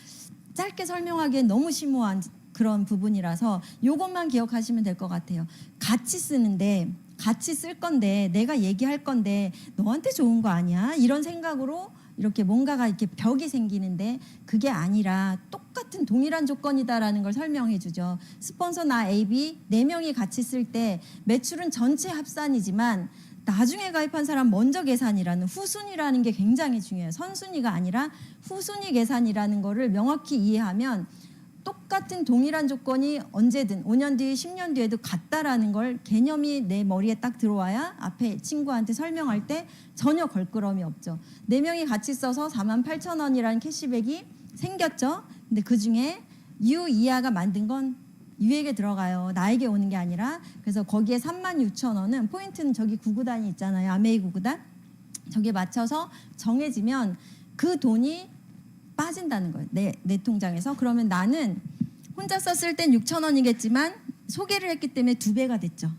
짧게 설명하기엔 너무 심오한 그런 부분이라서 이것만 기억하시면 될 것 같아요. 같이 쓰는데, 같이 쓸 건데, 내가 얘기할 건데 너한테 좋은 거 아니야? 이런 생각으로 이렇게 뭔가가 이렇게 벽이 생기는데 그게 아니라 똑같은 동일한 조건이다라는 걸 설명해 주죠. 스폰서 나 AB 4명이 같이 쓸 때 매출은 전체 합산이지만 나중에 가입한 사람 먼저 계산이라는 후순위라는 게 굉장히 중요해요. 선순위가 아니라 후순위 계산이라는 거를 명확히 이해하면 똑같은 동일한 조건이 언제든 5년 뒤, 10년 뒤에도 같다라는 걸 개념이 내 머리에 딱 들어와야 앞에 친구한테 설명할 때 전혀 걸끄럼이 없죠. 4명이 같이 써서 48,000원이라는 캐시백이 생겼죠. 근데 그중에 유이하가 만든 건 유에게 들어가요. 나에게 오는 게 아니라. 그래서 거기에 36,000원은 포인트는 저기 구구단이 있잖아요. 아메이 구구단. 저기에 맞춰서 정해지면 그 돈이 빠진다는 거예요. 내 통장에서. 그러면 나는 혼자 썼을 땐 6,000원이겠지만 소개를 했기 때문에 2배가 됐죠.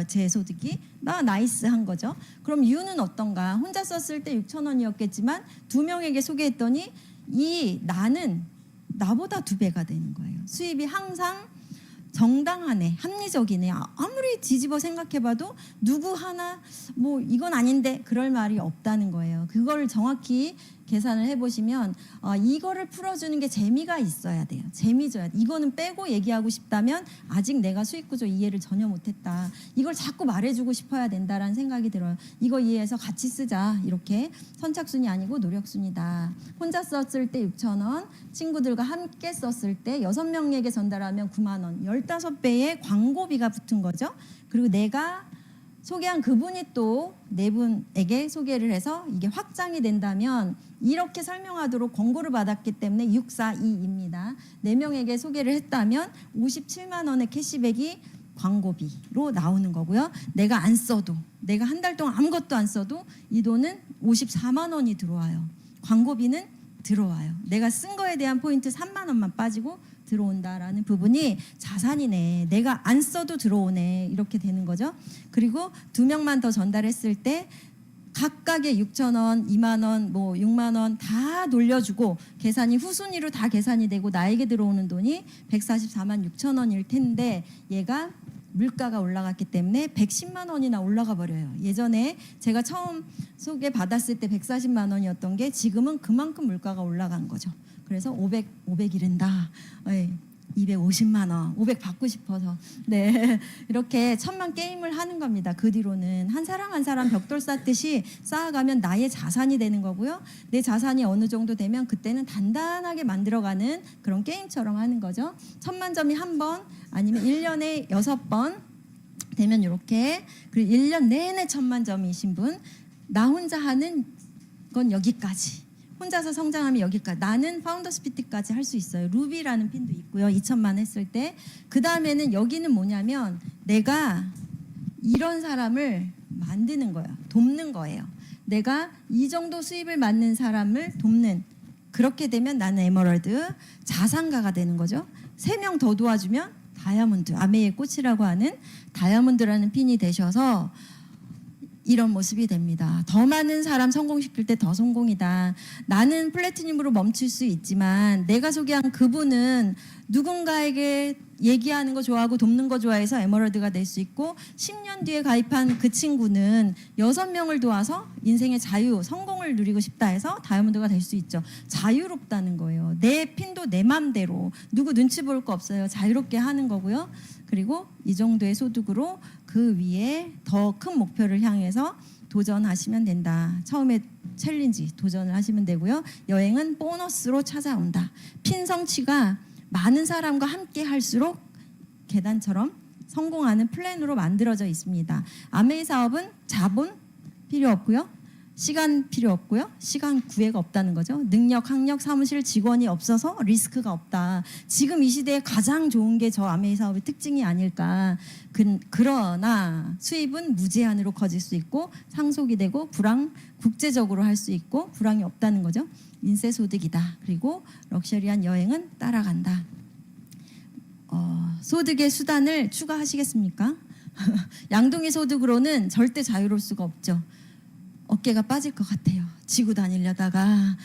제 소득이. 나이스한 거죠. 그럼 유는 어떤가? 혼자 썼을 때 6,000원이었겠지만 2명에게 소개했더니 나는 나보다 2배가 되는 거예요. 수입이 항상 정당하네, 합리적이네. 아무리 뒤집어 생각해봐도 누구 하나 뭐 이건 아닌데 그럴 말이 없다는 거예요. 그걸 정확히 계산을 해보시면 이거를 풀어주는 게 재미가 있어야 돼요. 재미 줘야 돼. 이거는 빼고 얘기하고 싶다면 아직 내가 수익구조 이해를 전혀 못했다. 이걸 자꾸 말해주고 싶어야 된다라는 생각이 들어요. 이거 이해해서 같이 쓰자. 이렇게 선착순이 아니고 노력순이다. 혼자 썼을 때 6,000원, 친구들과 함께 썼을 때 6명에게 전달하면 9만 원, 15배의 광고비가 붙은 거죠. 그리고 내가 소개한 그분이 또 4분에게 소개를 해서 이게 확장이 된다면 이렇게 설명하도록 권고를 받았기 때문에 642입니다. 4명에게 소개를 했다면 57만 원의 캐시백이 광고비로 나오는 거고요. 내가 안 써도, 내가 한 달 동안 아무것도 안 써도 이 돈은 54만 원이 들어와요. 광고비는 들어와요. 내가 쓴 거에 대한 포인트 3만 원만 빠지고 들어온다라는 부분이 자산이네. 내가 안 써도 들어오네. 이렇게 되는 거죠. 그리고 2명만 더 전달했을 때 각각의 6,000원, 2만 원, 뭐 6만 원 다 돌려주고 계산이 후순위로 다 계산이 되고 나에게 들어오는 돈이 144만 6천 원일 텐데 얘가 물가가 올라갔기 때문에 110만 원이나 올라가 버려요. 예전에 제가 처음 소개받았을 때 140만 원이었던 게 지금은 그만큼 물가가 올라간 거죠. 그래서 500이른다. 250만 원, 500 받고 싶어서. 네. 이렇게 천만 게임을 하는 겁니다. 그 뒤로는 한 사람 한 사람 벽돌 쌓듯이 쌓아가면 나의 자산이 되는 거고요. 내 자산이 어느 정도 되면 그때는 단단하게 만들어가는 그런 게임처럼 하는 거죠. 1000만 점이 한 번 아니면 1년에 6번 되면 이렇게. 그리고 1년 내내 1000만 점이신 분, 나 혼자 하는 건 여기까지. 혼자서 성장하면 여기까지. 나는 파운더스 피트까지 할 수 있어요. 루비라는 핀도 있고요. 2천만 했을 때. 그 다음에는 여기는 뭐냐면 내가 이런 사람을 만드는 거예요. 돕는 거예요. 내가 이 정도 수입을 맞는 사람을 돕는. 그렇게 되면 나는 에메랄드 자산가가 되는 거죠. 3명 더 도와주면 다이아몬드, 아메의 꽃이라고 하는 다이아몬드라는 핀이 되셔서 이런 모습이 됩니다. 더 많은 사람 성공시킬 때 더 성공이다. 나는 플래티늄으로 멈출 수 있지만 내가 소개한 그분은 누군가에게 얘기하는 거 좋아하고 돕는 거 좋아해서 에메랄드가 될 수 있고 10년 뒤에 가입한 그 친구는 6명을 도와서 인생의 자유, 성공을 누리고 싶다 해서 다이아몬드가 될 수 있죠. 자유롭다는 거예요. 내 핀도 내 맘대로 누구 눈치 볼 거 없어요. 자유롭게 하는 거고요. 그리고 이 정도의 소득으로 그 위에 더 큰 목표를 향해서 도전하시면 된다. 처음에 챌린지 도전을 하시면 되고요. 여행은 보너스로 찾아온다. 핀 성취가 많은 사람과 함께 할수록 계단처럼 성공하는 플랜으로 만들어져 있습니다. 아메이 사업은 자본 필요 없고요. 시간 필요 없고요. 시간 구애가 없다는 거죠. 능력, 학력, 사무실 직원이 없어서 리스크가 없다. 지금 이 시대에 가장 좋은 게 저 아메이 사업의 특징이 아닐까. 그러나 수입은 무제한으로 커질 수 있고 상속이 되고 국제적으로 할 수 있고 불황이 없다는 거죠. 인세 소득이다. 그리고 럭셔리한 여행은 따라간다. 소득의 수단을 추가하시겠습니까? 양동이 소득으로는 절대 자유로울 수가 없죠. 어깨가 빠질 것 같아요. 지고 다니려다가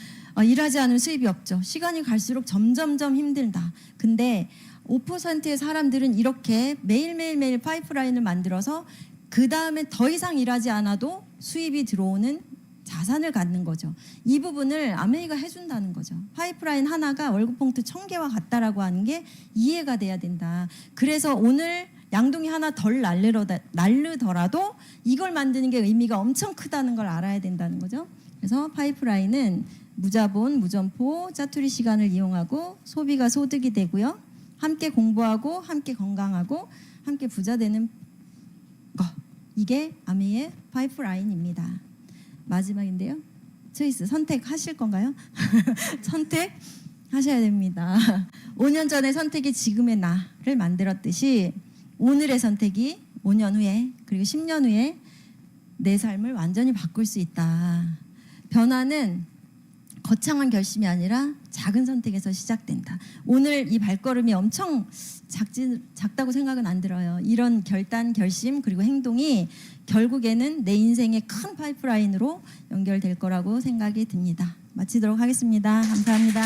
일하지 않으면 수입이 없죠. 시간이 갈수록 점점점 힘들다. 근데 5%의 사람들은 이렇게 매일매일 파이프라인을 만들어서 그 다음에 더 이상 일하지 않아도 수입이 들어오는 자산을 갖는 거죠. 이 부분을 아메이가 해준다는 거죠. 파이프라인 하나가 월급 봉투 1000개와 같다라고 하는 게 이해가 돼야 된다. 그래서 오늘 양동이 하나 덜 날르더라도 이걸 만드는 게 의미가 엄청 크다는 걸 알아야 된다는 거죠. 그래서 파이프라인은 무자본, 무점포, 짜투리 시간을 이용하고 소비가 소득이 되고요. 함께 공부하고 함께 건강하고 함께 부자 되는 거. 이게 아메이의 파이프라인입니다. 마지막인데요. 초이스 선택하실 건가요? 선택하셔야 됩니다. 5년 전의 선택이 지금의 나를 만들었듯이 오늘의 선택이 5년 후에 그리고 10년 후에 내 삶을 완전히 바꿀 수 있다. 변화는 거창한 결심이 아니라 작은 선택에서 시작된다. 오늘 이 발걸음이 엄청 작다고 생각은 안 들어요. 이런 결단, 결심 그리고 행동이 결국에는 내 인생의 큰 파이프라인으로 연결될 거라고 생각이 듭니다. 마치도록 하겠습니다. 감사합니다.